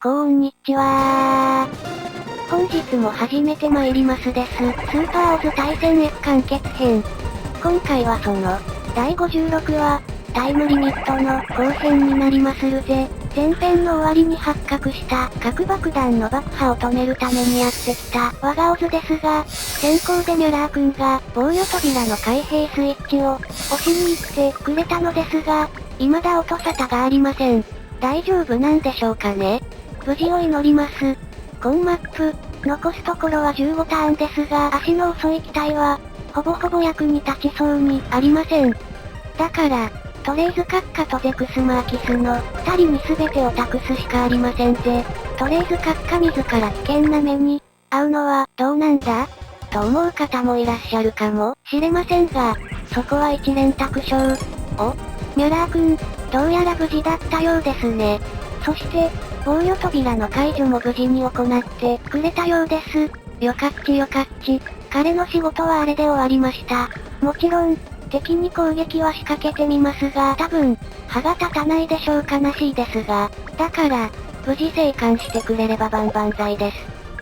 こんにちはー。本日も始めてまいりますです。スーパーオズ対戦 F 完結編。今回はその、第56話、タイムリミットの後編になりまするぜ。前編の終わりに発覚した核爆弾の爆破を止めるためにやってきた我がオズですが、先行でミュラー君が防御扉の開閉スイッチを押しに行ってくれたのですが、未だ音沙汰がありません。大丈夫なんでしょうかね。無事を祈ります。今マップ、残すところは15ターンですが足の遅い機体は、ほぼほぼ役に立ちそうにありません。だから、トレイズ閣下とゼクスマーキスの2人に全てを託すしかありませんぜ。トレイズ閣下自ら危険な目に遭うのはどうなんだと思う方もいらっしゃるかもしれませんが、そこは一連卓勝。お、ミュラー君、どうやら無事だったようですね。そして、防御扉の解除も無事に行ってくれたようです。よかっちよかっち。彼の仕事はあれで終わりました。もちろん、敵に攻撃は仕掛けてみますが多分、歯が立たないでしょう。悲しいですが。だから、無事生還してくれれば万々歳です。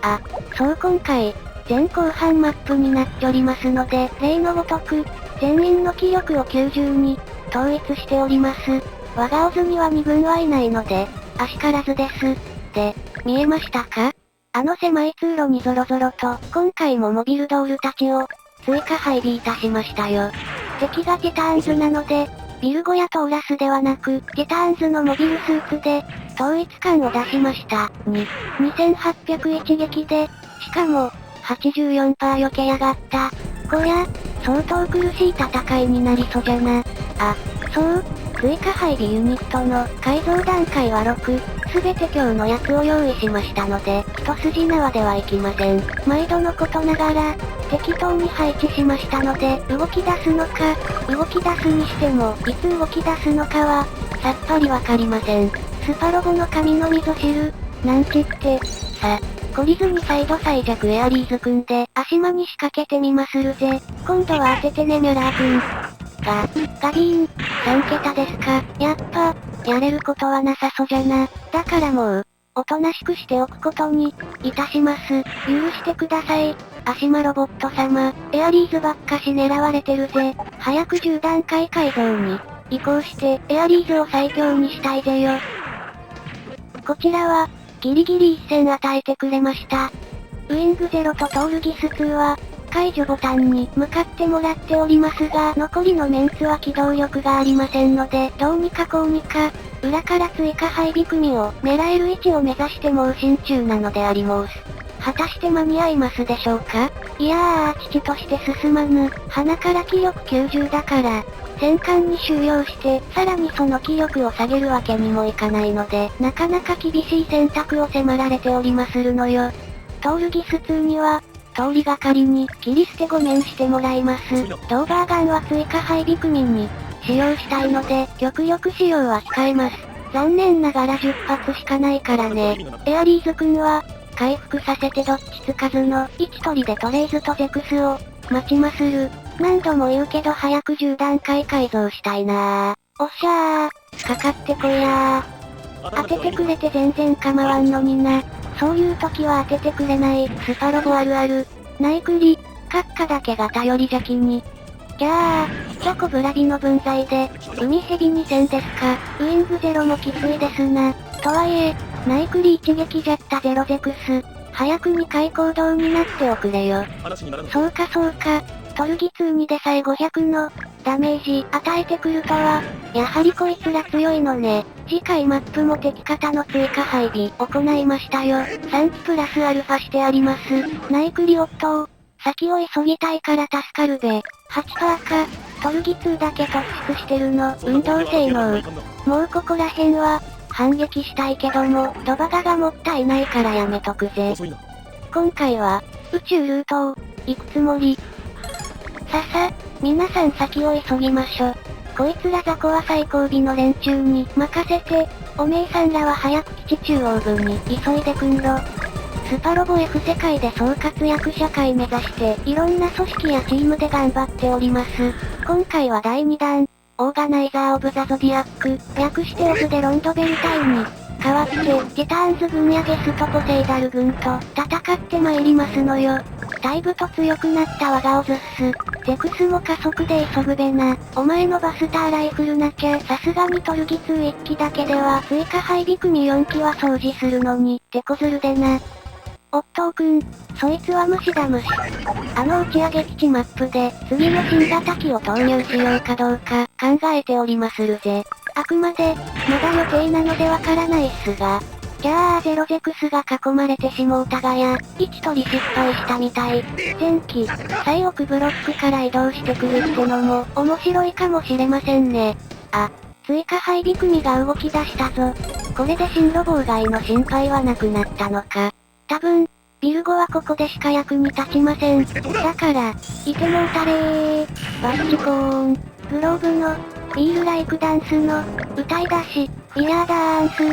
あ、そう今回、前後半マップになっておりますので、例のごとく、全員の気力を90に、統一しております。我がオズには2軍はいないので、あしからずです。で、見えましたか？あの狭い通路にゾロゾロと、今回もモビルドールたちを、追加配備いたしましたよ。敵がティターンズなので、ビルゴやトーラスではなく、ティターンズのモビルスーツで、統一感を出しました。2800一撃で、しかも、84%避けやがった。こりゃ、相当苦しい戦いになりそうじゃな。あ、そう、追加配備ユニットの改造段階は6、すべて今日のやつを用意しましたので、一筋縄ではいきません。毎度のことながら、適当に配置しましたので、動き出すのか、動き出すにしても、いつ動き出すのかは、さっぱりわかりません。スパロボの神の味噌汁、なんちって、さ、懲りずにサイド最弱エアリーズ組んで、足間に仕掛けてみまするぜ。今度は当ててねミュラー君。ガビーン、3桁ですか。やっぱ、やれることはなさそうじゃな。だからもう、おとなしくしておくことに、いたします。許してください。足間ロボット様、エアリーズばっかし狙われてるぜ。早く10段階改造に、移行して、エアリーズを最強にしたいぜよ。こちらは、ギリギリ一戦与えてくれました。ウィングゼロとトールギス2は、解除ボタンに向かってもらっておりますが、残りのメンツは機動力がありませんので、どうにかこうにか、裏から追加配備組を狙える位置を目指して猛進中なのであります。果たして間に合いますでしょうか？いやー、父として進まぬ。鼻から気力90だから、戦艦に収容して、さらにその気力を下げるわけにもいかないので、なかなか厳しい選択を迫られておりまするのよ。トールギス2には、通りがかりに、切り捨てごめんしてもらいます。ドーバーガンは追加配備組に、使用したいので、極力使用は控えます。残念ながら10発しかないからね。エアリーズ君は、回復させてどっちつかずの、1取りでトレイズとゼクスを、待ちまする。何度も言うけど早く10段階改造したいなー。おっしゃー、かかってこいやー。当ててくれて全然構わんのにな。そういう時は当ててくれない、スパロボあるある。ナイクリ、閣下だけが頼り邪気に。じゃあ、チョコブラビの分際で、海蛇2000ですか。ウィングゼロもきついですな。とはいえ、ナイクリ一撃じゃったゼロゼクス。早く2回行動になっておくれよ。そうかそうか、トルギ2でさえ500の、ダメージ与えてくるとは、やはりこいつら強いのね。次回マップも敵方の追加配備行いましたよ。3機プラスアルファしてあります。ナイクリオットー。先を急ぎたいから助かるべ。8%か。トルギ2だけ突出してるの。運動性能。もうここら辺は、反撃したいけども、ドバガがもったいないからやめとくぜ。今回は、宇宙ルートを、行くつもり。皆さん先を急ぎましょ。こいつら雑魚は最後尾の連中に任せて、おめえさんらは早く基地中央部に急いでくんろ。スパロボ F 世界で総活躍社会目指して、いろんな組織やチームで頑張っております。今回は第2弾、オーガナイザー・オブ・ザ・ゾディアック、略してオズでロンドベル隊に、代わって、ティターンズ軍やゲストポセイダル軍と戦って参りますのよ。だいぶと強くなった我がオズっす。ゼクスも加速で急ぐべな。お前のバスターライフルなきゃ、さすがにトルギ2 1機だけでは追加配備組4機は掃除するのに、手こずるでな。オットーくん、そいつは虫だ虫。あの打ち上げ基地マップで、次の新型機を投入しようかどうか、考えておりまするぜ。あくまで、まだ予定なのでわからないっすが。じゃあゼロゼクスが囲まれてしもうたがや、位置取り失敗したみたい。前期、最奥ブロックから移動してくるってのも、面白いかもしれませんね。あ、追加配備組が動き出したぞ。これで進路妨害の心配はなくなったのか。多分、ビルゴはここでしか役に立ちません。だから、いてもうたれー。バッチコーン、グローブの、ビールライクダンスの、歌い出し、フィアーダンス、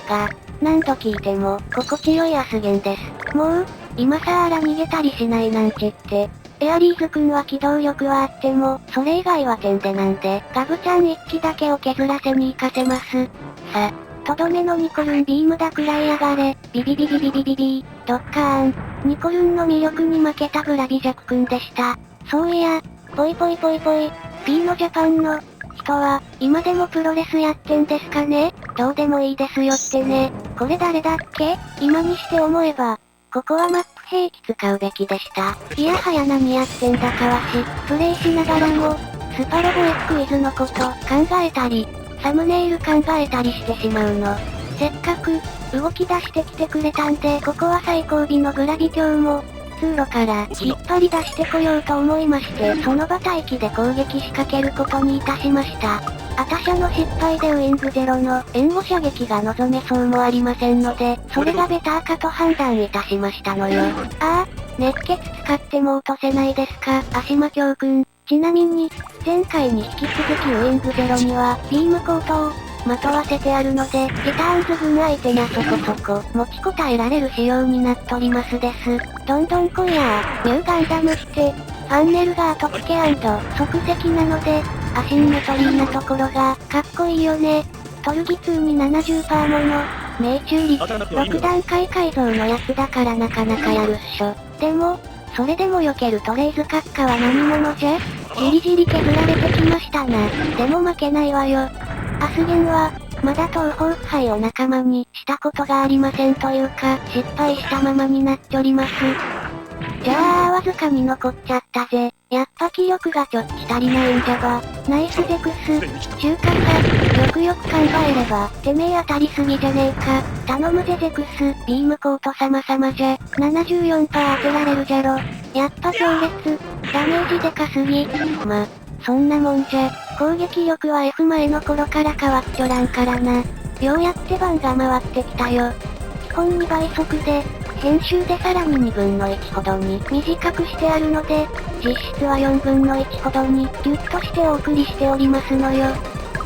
が、何度聞いても、心地よいアスゲンです。もう、今さら逃げたりしないなんちって。エアリーズくんは機動力はあっても、それ以外は点でなんで、ガブちゃん一機だけを削らせに行かせます。さ、とどめのニコルンビームだくらいやがれ、ビビビビビビビビドッカーン。ニコルンの魅力に負けたブラビジャクくんでした。そういや、ぽいぽいぽいぽい、P のジャパンの、人は、今でもプロレスやってんですかね？どうでもいいですよってね。これ誰だっけ？今にして思えば、ここはマップ兵器使うべきでした。いやはや何やってんだかわし、プレイしながらも、スパロボ F クイズのこと考えたり、サムネイル考えたりしてしまうの。せっかく、動き出してきてくれたんで、ここは最後尾のグラビ卿も、通路から引っ張り出してこようと思いまして、その場待機で攻撃仕掛けることにいたしました。アタ社の失敗でウィングゼロの援護射撃が望めそうもありませんので、それがベターかと判断いたしましたのよ。ああ、熱血使っても落とせないですか、足間京くん。ちなみに、前回に引き続きウィングゼロには、ビームコートを、まとわせてあるので、リターンズ軍相手がそこそこ、持ちこたえられる仕様になっとりますです。どんどん来いやー、ニューガンダムって、ファンネルが後付け即席なので、アシンメトリーなところが、かっこいいよね。トルギ2に70%もの、命中率、6段階改造のやつだからなかなかやるっしょ。でも、それでも避けるトレイズ閣下は何者じゃ？じりじり削られてきましたな。でも負けないわよ。アスゲンは、まだ東方腐敗を仲間にしたことがありませんというか、失敗したままになっております。じゃあ、わずかに残っちゃったぜ。やっぱ気力がちょっと足りないんじゃば。ナイスゼクス。中華さ、よくよく考えれば、てめえ当たりすぎじゃねえか。頼むぜゼクス、ビームコート様々じゃ。74%当てられるじゃろ。やっぱ強烈。ダメージでかすぎ。そんなもんじゃ。攻撃力は F 前の頃から変わっちょらんからな。ようやって番が回ってきたよ。基本2倍速で、編集でさらに2分の1ほどに短くしてあるので、実質は4分の1ほどにギュッとしてお送りしておりますのよ。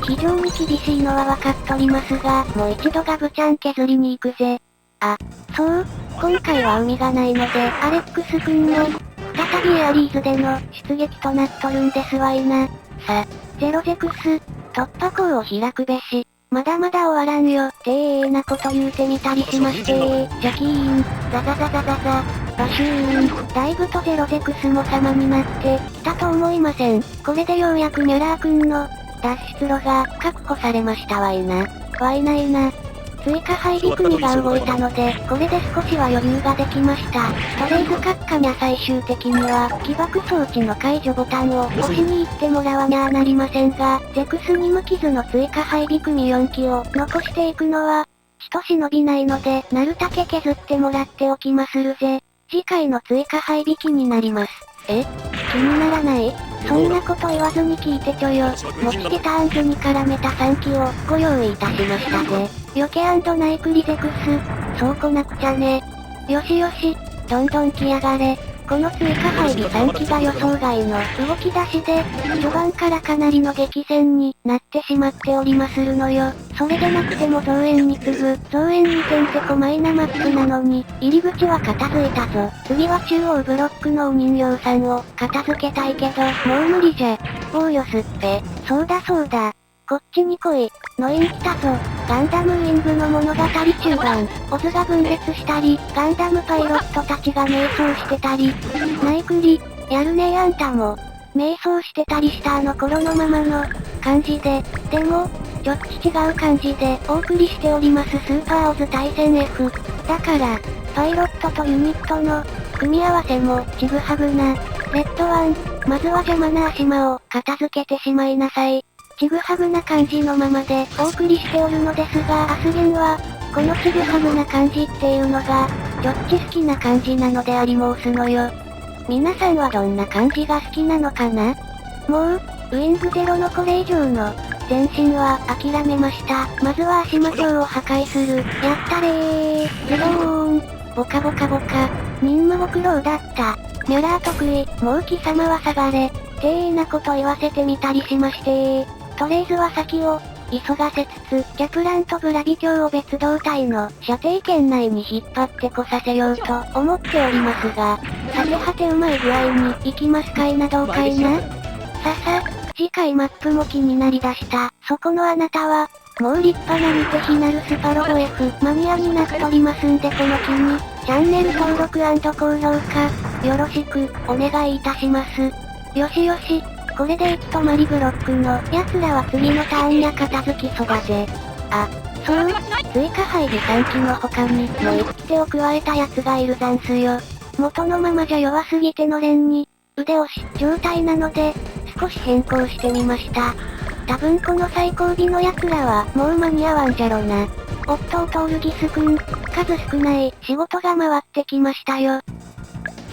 非常に厳しいのはわかっとりますが、もう一度ガブちゃん削りに行くぜ。あ、そう、今回は海がないので、アレックスくんも、再びエアリーズでの出撃となっとるんですわいな。さ、ゼロゼクス、突破口を開くべし。まだまだ終わらんよ、なこと言うてみたりしましてジャキーン、ザザザザザザ、バシューン、だいぶとゼロゼクスも様になってきたと思いません。これでようやくミャラーくんの脱出路が確保されましたわいな。わいないな。追加配備組が動いたので、これで少しは余裕ができました。トレイズ閣下にゃ最終的には、起爆装置の解除ボタンを押しに行ってもらわにゃなりませんが、ゼクスに無傷の追加配備組4機を残していくのは、ちと忍びないので、なるたけ削ってもらっておきまするぜ。次回の追加配備機になります。気にならない？そんなこと言わずに聞いてちょよ。持ちテターンズに絡めた3機をご用意いたしましたぜ。避けナイクリゼクス。そうこなくちゃね。よしよし、どんどん来やがれ。この追加配備3機が予想外の動き出しで、序盤からかなりの激戦になってしまっておりまするのよ。それでなくても増援に次ぐ、増援にてんてこマイなマップなのに、入り口は片付いたぞ。次は中央ブロックのお人形さんを片付けたいけど、もう無理じゃ。おうよすっぺ。そうだそうだ。こっちに来い。のいん来たぞ。ガンダムウィングの物語中盤、オズが分裂したり、ガンダムパイロットたちが迷走してたり、ナイクリ、やるねあんたも、迷走してたりしたあの頃のままの、感じで、でも、ちょっち違う感じでお送りしておりますスーパーオズ対戦 F。だから、パイロットとユニットの、組み合わせも、ちぐはぐな。レッドワン、まずは邪魔な足間を、片付けてしまいなさい。ちぐはぐな感じのままで、お送りしておるのですが、アスゲンは、このちぐはぐな感じっていうのが、ちょっち好きな感じなのであり申すのよ。皆さんはどんな感じが好きなのかな？もう、ウィングゼロのこれ以上の、前進は諦めました。まずは足間橋を破壊する。やったれー。ズドーン。ボカボカボカ。任務ご苦労だった。ミャラー得意。もう貴様は下がれ。丁寧なこと言わせてみたりしましてとりあえずは先を、急がせつつ、キャプランとブラビ卿を別動隊の射程圏内に引っ張ってこさせようと思っておりますが、さてはてうまい具合に行きますかいなどうかいな。次回マップも気になりだした。そこのあなたは、もう立派な見て非なるスパロボ F マニアになっておりますんでこの機に、チャンネル登録&高評価、よろしく、お願いいたします。よしよし、これで1とマリブロックの奴らは次のターンや片付きそうだぜ。あ、そう、追加配備3機の他にもう1機手を加えた奴がいるざんすよ。元のままじゃ弱すぎてのれんに、腕押し状態なので、少し変更してみました。多分この最後尾の奴らはもう間に合わんじゃろな。おっとトールギスくん、数少ない仕事が回ってきましたよ。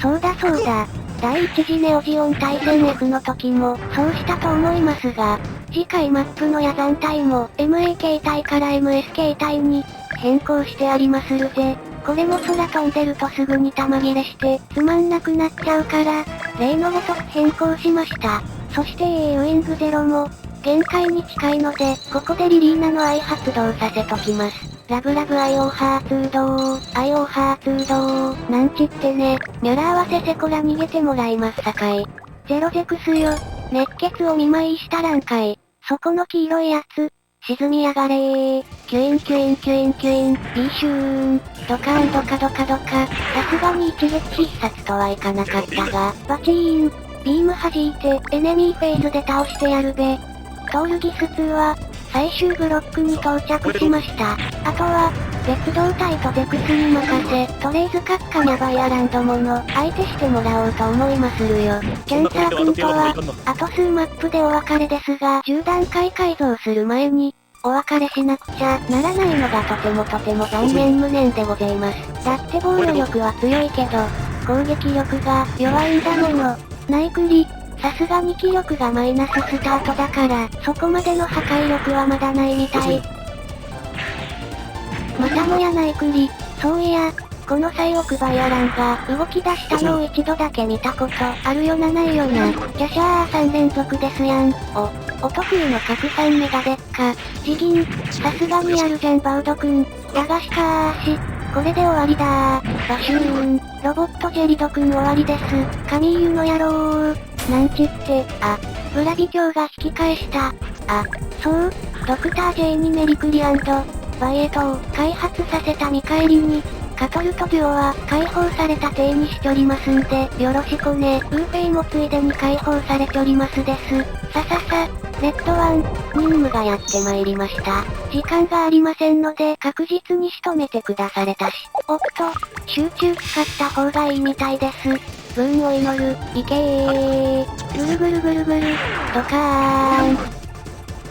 そうだそうだ。第1次ネオジオン対戦 F の時も、そうしたと思いますが、次回マップの野山隊も MA 形態から MS 形態に変更してありまするぜ。これも空飛んでるとすぐに弾切れしてつまんなくなっちゃうから、例のごとく変更しました。そしてウィングゼロも、限界に近いので、ここでリリーナの愛発動させときます。ラブラブ愛オーハーツードー、愛オーハーツードー、なんちってね、ミャラ合わせせこら逃げてもらいますさかい。ゼロゼクスよ、熱血お見舞いしたらんかい。そこの黄色いやつ、沈みやがれー。キュインキュインキュインキュイン、ビーシューン、ドカーンドカドカドカ、さすがに一撃必殺とはいかなかったが、バチーン、ビーム弾いて、エネミーフェイズで倒してやるべ。トールギス2は、最終ブロックに到着しました。あとは、別動隊とゼクスに任せ、とりあえずカッカニャバイアランドもの、相手してもらおうと思いまするよ。キャンサー君とは、あと数マップでお別れですが、10段階改造する前に、お別れしなくちゃならないのがとても残念無念でございます。だって防御力は強いけど、攻撃力が弱いんだもの。ナイクリ、さすがに気力がマイナススタートだから、そこまでの破壊力はまだないみたい。またもやナイクリ、そういや、このサイオクバイアランが動き出したのを一度だけ見たことあるよなないよな。じゃしゃー3連続ですやん。お得意の拡散メガデッカ。次銀、さすがにやるじゃんバウドくん。だがしかーし、これで終わりだー。バシューン、ロボットジェリドくん終わりです。カミーユの野郎なんちって、ブラビ卿が引き返した。そう、ドクター J にメリクリ&バイエトを開発させた見返りに、カトルとデュオは解放された体にしちょりますんで、よろしくね。ウーフェイもついでに解放されちょりますです。さ、レッドワン、任務がやってまいりました。時間がありませんので確実に仕留めてくだされたし。おっと、集中使った方がいいみたいです。運を祈る、いけー。ぐるぐるぐるぐる、ドカーン。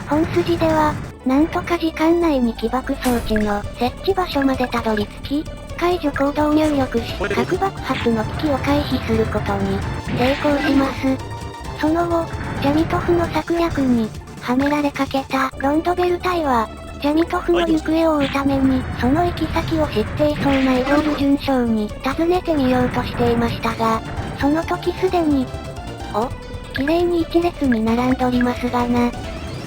本筋では、なんとか時間内に起爆装置の設置場所までたどり着き、解除コードを入力し、核爆発の危機を回避することに成功します。その後、ジャミトフの策略にはめられかけたロンドベル隊は、ジャミトフの行方を追うために、その行き先を知っていそうなイゴール准将に尋ねてみようとしていましたが、その時すでに、綺麗に一列に並んどりますがな。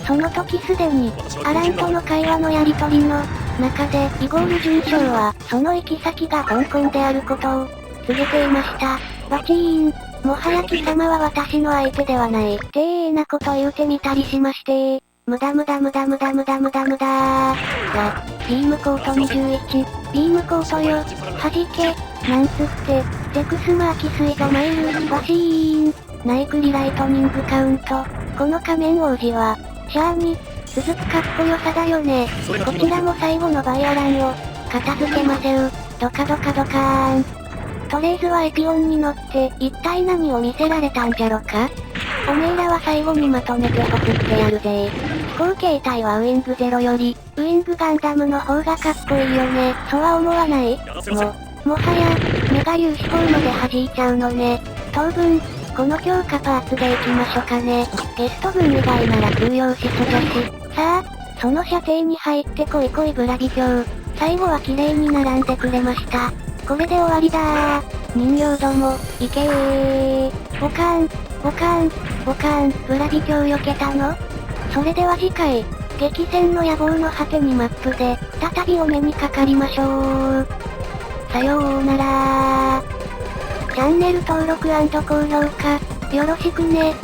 その時すでに、アランとの会話のやりとりの中で、イゴール准将は、その行き先が香港であることを告げていました。バチーン、もはや貴様は私の相手ではない。丁寧なこと言うてみたりしまして無駄。ビームコート21、ビームコートよ。弾け。なんつって、ゼクスマーキスイドマイル、バシーン。ナイクリライトニングカウント。この仮面王子は、シャアに、続くかっこよさだよね。こちらも最後のバイアランを、片付けませう。ドカーン。トレイズはエピオンに乗って、一体何を見せられたんじゃろか？おめえらは最後にまとめてほすってやるぜ。飛行形態はウィングゼロより、ウィングガンダムの方がかっこいいよね。そうは思わない？もはや、メガ粒子砲まで弾いちゃうのね。当分、この強化パーツでいきましょかね。ゲスト分以外なら通用しそじゃし。さあ、その射程に入ってこいブラビ卿。最後は綺麗に並んでくれました。これで終わりだー。人形ども、いけー。ボカーン、ブラビ卿避けたの？それでは次回、激戦の野望の果てにマップで、再びお目にかかりましょう。さようならー。チャンネル登録&高評価、よろしくね。